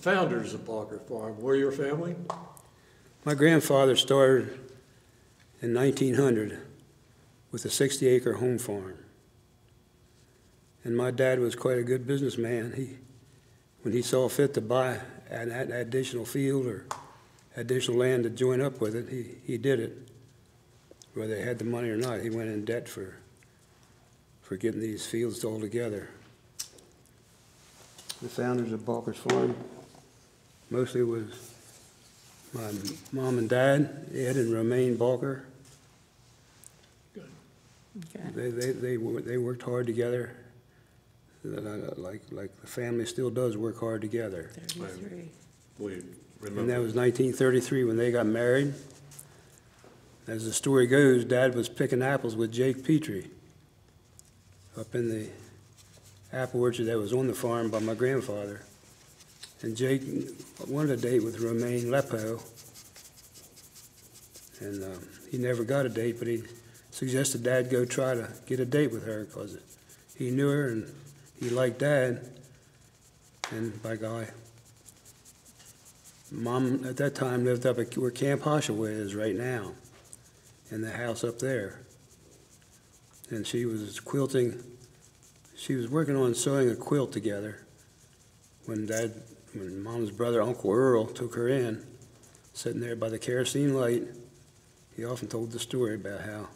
founders of Baugher Farm were your family? My grandfather started in 1900 with a 60-acre home farm. And my dad was quite a good businessman. When he saw fit to buy an additional field or additional land to join up with it, he did it. Whether they had the money or not, he went in debt for getting these fields all together. The founders of Baugher's Farm mostly was my mom and dad, Ed and Romaine Baugher. Good. Okay. They worked hard together, like the family still does work hard together. 33. We remember. And that was 1933 when they got married. As the story goes, Dad was picking apples with Jake Petrie up in the apple orchard that was on the farm by my grandfather. And Jake wanted a date with Romaine Lepo, and he never got a date, but he suggested Dad go try to get a date with her because he knew her and he liked Dad. And by golly, Mom at that time lived up at where Camp Hoshaway is right now, in the house up there. And she was quilting. She was working on sewing a quilt together when Mom's brother, Uncle Earl, took her in, sitting there by the kerosene light. He often told the story about how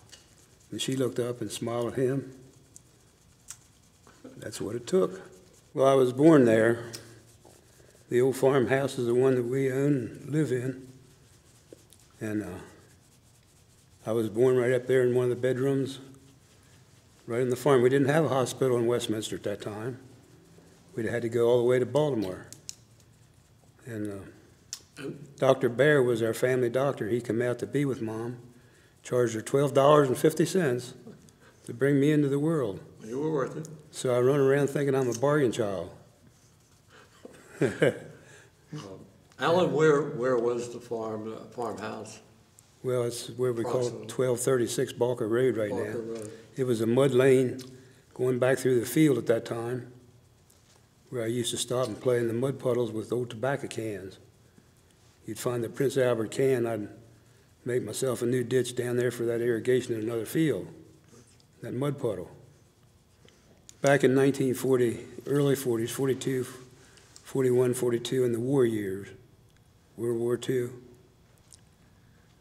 when she looked up and smiled at him, that's what it took. Well, I was born there. The old farmhouse is the one that we own and live in. And I was born right up there in one of the bedrooms, right in the farm. We didn't have a hospital in Westminster at that time. We'd had to go all the way to Baltimore. And Dr. Baugher was our family doctor. He came out to be with Mom, charged her $12.50 to bring me into the world. You were worth it. So I run around thinking I'm a bargain child. Allan, where was the farmhouse? Well, it's where we call it 1236 Baugher Road right Baugher now. Road. It was a mud lane going back through the field at that time, where I used to stop and play in the mud puddles with old tobacco cans. You'd find the Prince Albert can, I'd make myself a new ditch down there for that irrigation in another field, that mud puddle. Back in 1940, early 40s, 42, 41, 42, in the war years, World War II,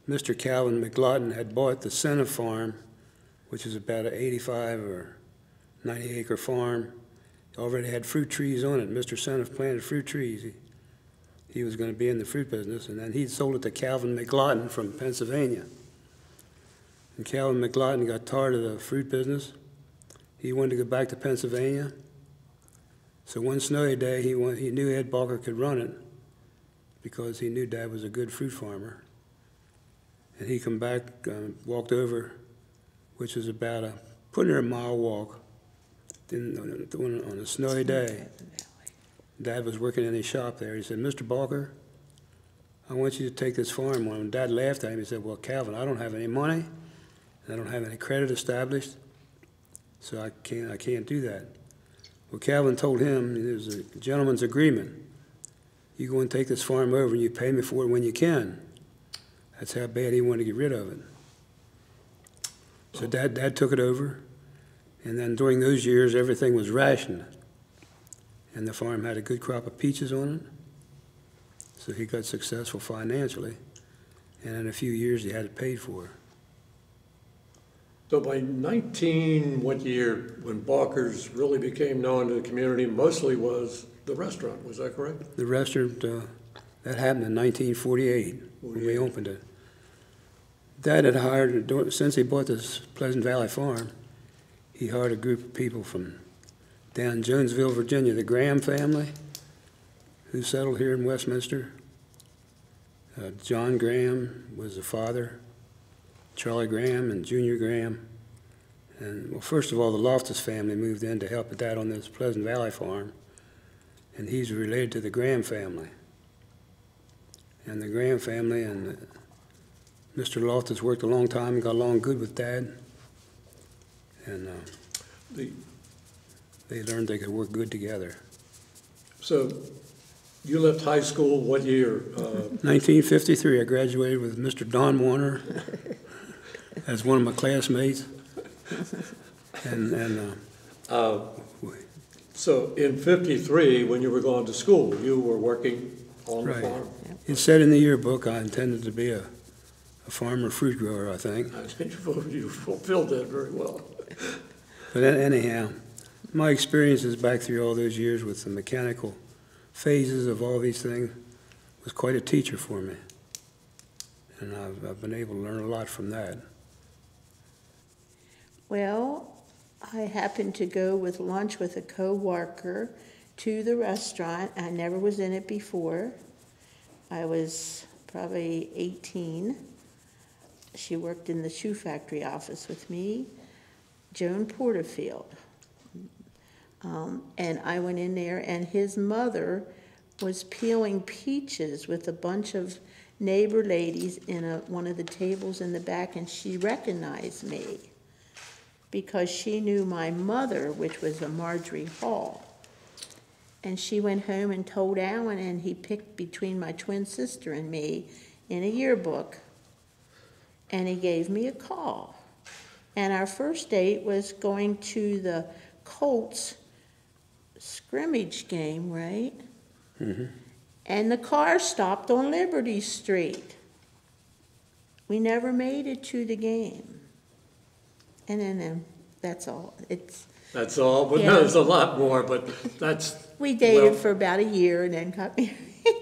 Mr. Calvin McLaughlin had bought the Senna farm, which is about an 85 or 90 acre farm. It already had fruit trees on it. Mr. Senna planted fruit trees. He was going to be in the fruit business, and then he sold it to Calvin McLaughlin from Pennsylvania. And Calvin McLaughlin got tired of the fruit business. He wanted to go back to Pennsylvania. So one snowy day, he knew Ed Baugher could run it because he knew Dad was a good fruit farmer. And he come back, walked over, which was about put in a mile walk on a snowy day. Dad was working in his shop there. He said, "Mr. Baugher, I want you to take this farm on." And Dad laughed at him. He said, "Well, Calvin, I don't have any money, and I don't have any credit established, so I can't do that." Well, Calvin told him, there's a gentleman's agreement. You go and take this farm over, and you pay me for it when you can. That's how bad he wanted to get rid of it. So Dad took it over, and then during those years, everything was rationed. And the farm had a good crop of peaches on it, so he got successful financially. And in a few years, he had it paid for. So by what year, when Baugher's really became known to the community, mostly was the restaurant, was that correct? The restaurant, that happened in 1948 when we opened it. Dad had hired, since he bought this Pleasant Valley farm, he hired a group of people from down in Jonesville, Virginia, the Graham family, who settled here in Westminster. John Graham was the father, Charlie Graham and Junior Graham. And, well, first of all, the Loftus family moved in to help Dad on this Pleasant Valley farm, and he's related to the Graham family. And the Graham family and Mr. Loftus worked a long time and got along good with Dad. And they learned they could work good together. So You left high school what year? 1953, I graduated with Mr. Don Warner as one of my classmates. And So in 53, when you were going to school, you were working on the Right. farm? it said in the yearbook I intended to be a farmer fruit grower, I think. I think you fulfilled that very well. But anyhow, my experiences back through all those years with the mechanical phases of all these things was quite a teacher for me. And I've been able to learn a lot from that. Well, I happened to go with lunch with a co-worker to the restaurant. I never was in it before. I was probably 18. She worked in the shoe factory office with me, Joan Porterfield. And I went in there, and his mother was peeling peaches with a bunch of neighbor ladies in one of the tables in the back, and she recognized me because she knew my mother, which was a Marjorie Hall. And she went home and told Allan, and he picked between my twin sister and me in a yearbook, and he gave me a call. And our first date was going to the Colts scrimmage game, right? Mm-hmm. And the car stopped on Liberty Street. We never made it to the game. And then that's all. That's all, but Yeah. no, there's a lot more, but that's, We dated Well- for about a year and then got married.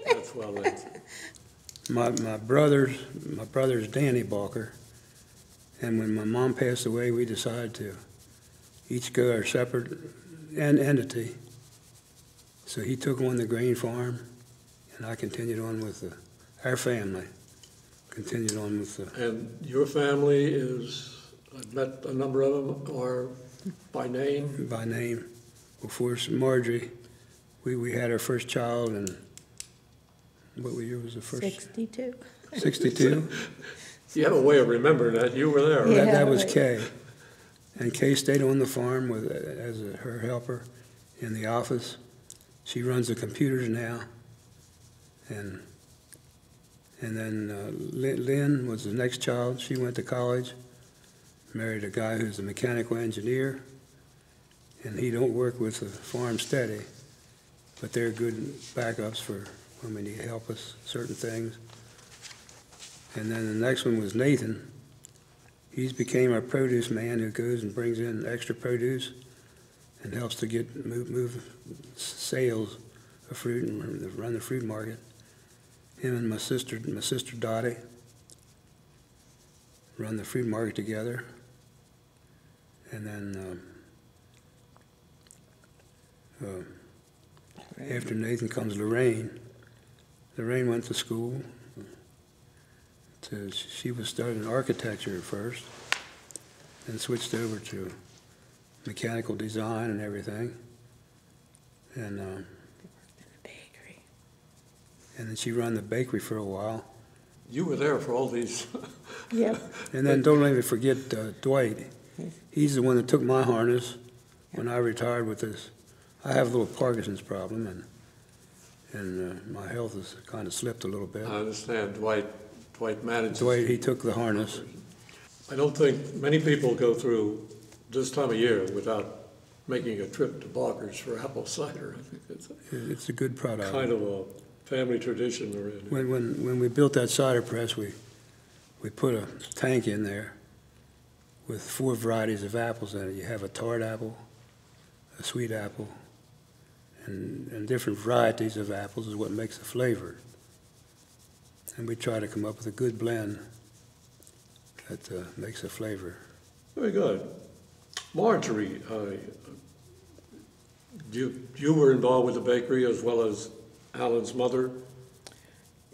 that's well answered. My brother's Danny Baugher, and when my mom passed away, we decided to each go our separate entity. So he took on the grain farm, and I continued on with our family. Continued on with the. And your family is, I've met a number of them, are by name? By name. Before Marjorie, we had our first child, and what year was the first? 62. 62. You have a way of remembering that, you were there, right? Yeah. That was right. Kay. And Kay stayed on the farm as her helper in the office. She runs the computers now. And then Lynn was the next child. She went to college, married a guy who's a mechanical engineer, and he don't work with the farm steady, but they're good backups for when we need help with certain things. And then the next one was Nathan. He's became our produce man who goes and brings in extra produce and helps to move sales of fruit and run the fruit market. Him and my sister Dottie run the fruit market together. And then after Nathan comes Lorraine. Lorraine went to school. She was studying architecture at first, then switched over to mechanical design and everything. And Bakery. and then she ran the bakery for a while. You were there for all these. Yep. And then don't let me forget Dwight. He's the one that took my harness when I retired with this. I have a little Parkinson's problem, and my health has kind of slipped a little bit. I understand, Dwight manages. Dwight, he took the harness. I don't think many people go through this time of year without making a trip to Baugher's for apple cider. I think it's It's a good product. kind of a family tradition around here. When we built that cider press, we put a tank in there with 4 varieties of apples in it. You have a tart apple, a sweet apple, and different varieties of apples is what makes the flavor. And we try to come up with a good blend that makes a flavor. Very good. Marjorie, you were involved with the bakery as well as Allan's mother?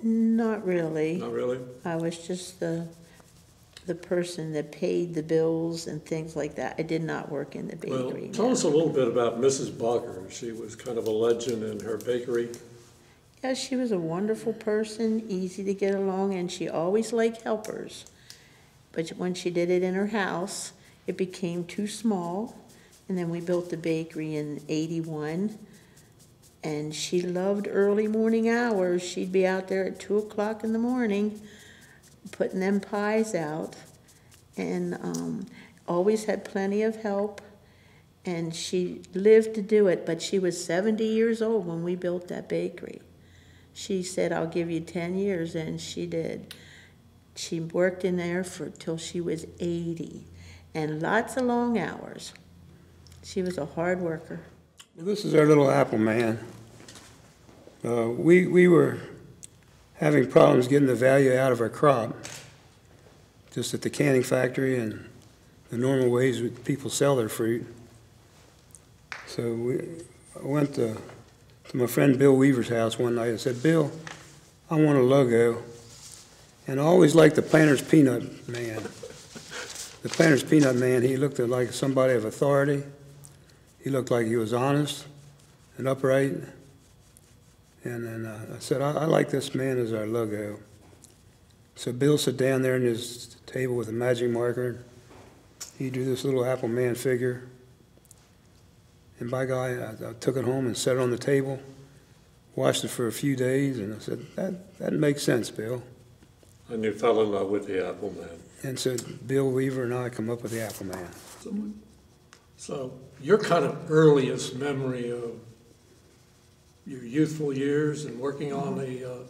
Not really. Not really? I was just the person that paid the bills and things like that. I did not work in the Well, bakery. tell no. us a little bit about Mrs. Baugher. She was kind of a legend in her bakery. Yeah, she was a wonderful person, easy to get along, and she always liked helpers. But when she did it in her house, it became too small, and then we built the bakery in '81. And she loved early morning hours. She'd be out there at 2 o'clock in the morning putting them pies out, and always had plenty of help. And she lived to do it, but she was 70 years old when we built that bakery. She said, "I'll give you 10 years," and she did. She worked in there till she was 80, and lots of long hours. She was a hard worker. This is our little apple man. We were having problems getting the value out of our crop, just at the canning factory and the normal ways that people sell their fruit. So I went to my friend Bill Weaver's house one night and said, "Bill, I want a logo." And I always liked the Planter's Peanut Man. The Planter's Peanut Man, he looked like somebody of authority. He looked like he was honest and upright. And then I said, I like this man as our logo. So Bill sat down there in his table with a magic marker. He drew this little apple man figure. And by God, I took it home and set it on the table, watched it for a few days, and I said, that makes sense, Bill. And you fell in love with the Apple Man. And so Bill Weaver and I come up with the Apple Man. So your kind of earliest memory of your youthful years and working on the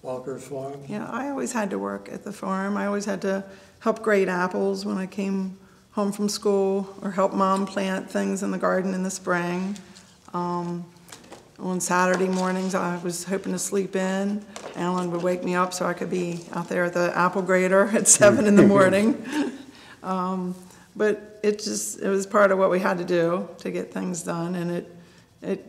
Baugher's farm? Yeah, I always had to work at the farm. I always had to help grate apples when I came home from school, or help Mom plant things in the garden in the spring. On Saturday mornings, I was hoping to sleep in. Allan would wake me up so I could be out there at the apple grater at 7 in the morning. But it was part of what we had to do to get things done, and it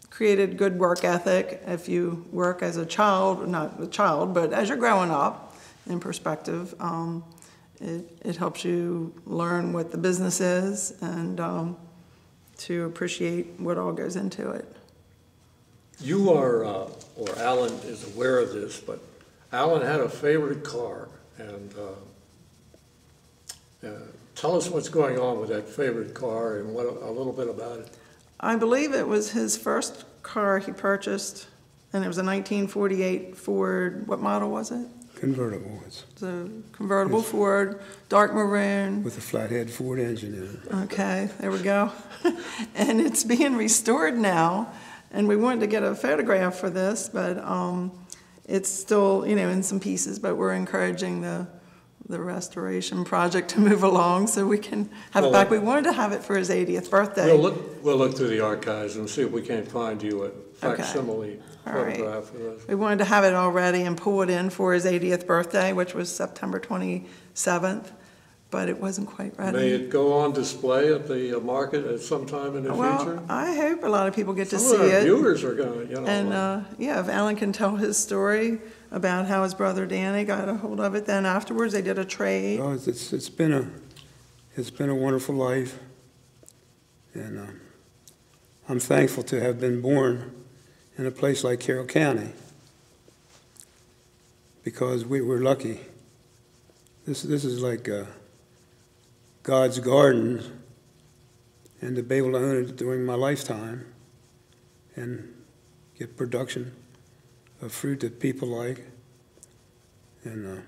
created good work ethic. If you work as a child, not a child, but as you're growing up in perspective, it helps you learn what the business is and to appreciate what all goes into it. You are, or Allan is aware of this, but Allan had a favorite car, and tell us what's going on with that favorite car and a little bit about it. I believe it was his first car he purchased, and it was a 1948 Ford. What model was it? Convertible. It's a convertible Ford, dark maroon. With a flathead Ford engine in it. Okay, there we go. And it's being restored now, and we wanted to get a photograph for this, but it's still, in some pieces, but we're encouraging the restoration project to move along so we can have it back. We wanted to have it for his 80th birthday. We'll look through the archives and see if we can't find you a facsimile photograph for this. We wanted to have it already and pull it in for his 80th birthday, which was September 27th, but it wasn't quite ready. May it go on display at the market at some time in the future? Well, I hope a lot of people get to see Some of our it. viewers are going to, And if Allan can tell his story about how his brother Danny got a hold of it, then afterwards they did a trade. Oh, it's been a wonderful life, and I'm thankful to have been born in a place like Carroll County, because we were lucky. This is like God's garden, and to be able to own it during my lifetime and get production of fruit that people like, and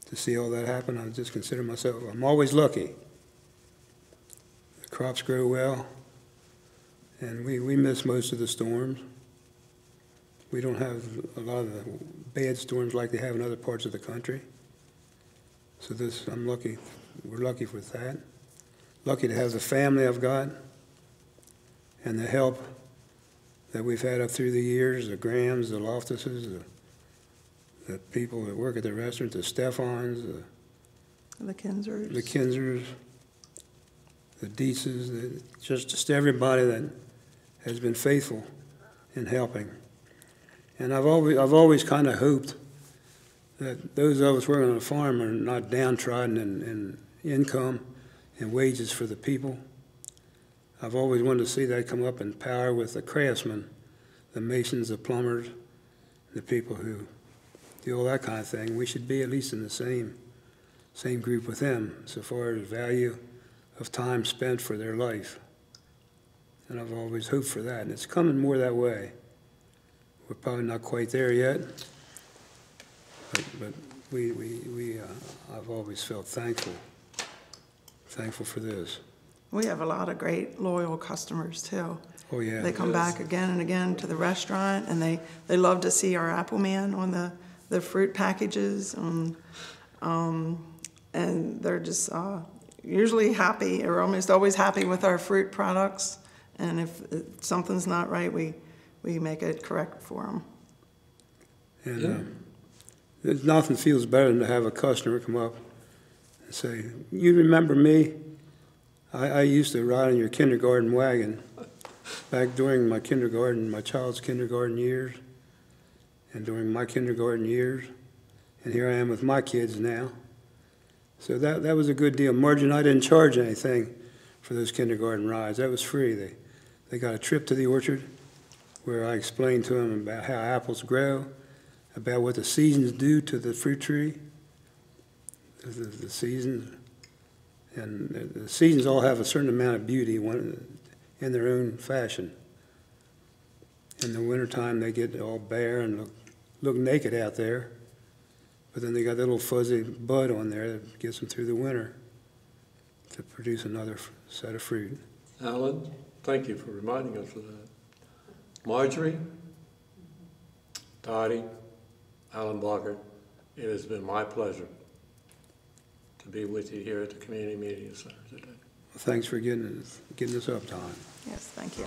to see all that happen, I just consider myself, I'm always lucky. The crops grow well, and we miss most of the storms. We don't have a lot of the bad storms like they have in other parts of the country. So I'm lucky. We're lucky with that. Lucky to have the family I've got and the help that we've had up through the years, the Grahams, the Loftuses, the people that work at the restaurant, the Stefans, The Kinsers. the Kinsers, the Dietzes, just everybody that has been faithful in helping. And I've always kind of hoped that those of us working on a farm are not downtrodden in income and wages for the people. I've always wanted to see that come up in power with the craftsmen, the masons, the plumbers, the people who do all that kind of thing. We should be at least in the same group with them so far as value of time spent for their life. And I've always hoped for that, and it's coming more that way. We're probably not quite there yet, but I've always felt thankful for this. We have a lot of great loyal customers too. Oh, yeah. They come back again and again to the restaurant, and they love to see our Apple Man on the fruit packages, and they're just usually happy, or almost always happy with our fruit products. And if something's not right, we make it correct for them. And there's nothing feels better than to have a customer come up and say, "You remember me? I used to ride in your kindergarten wagon back during my child's kindergarten years, and during my kindergarten years, and here I am with my kids now." So that was a good deal. Marjorie and I didn't charge anything for those kindergarten rides. That was free. They got a trip to the orchard where I explained to them about how apples grow, about what the seasons do to the fruit tree, the seasons. And the seasons all have a certain amount of beauty in their own fashion. In the wintertime, they get all bare and look naked out there. But then they got that little fuzzy bud on there that gets them through the winter to produce another set of fruit. Allan, thank you for reminding us of that. Marjorie, Dottie, Allan Baugher, it has been my pleasure to be with you here at the Community Media Center today. Thanks for getting us up, Tom. Yes, thank you.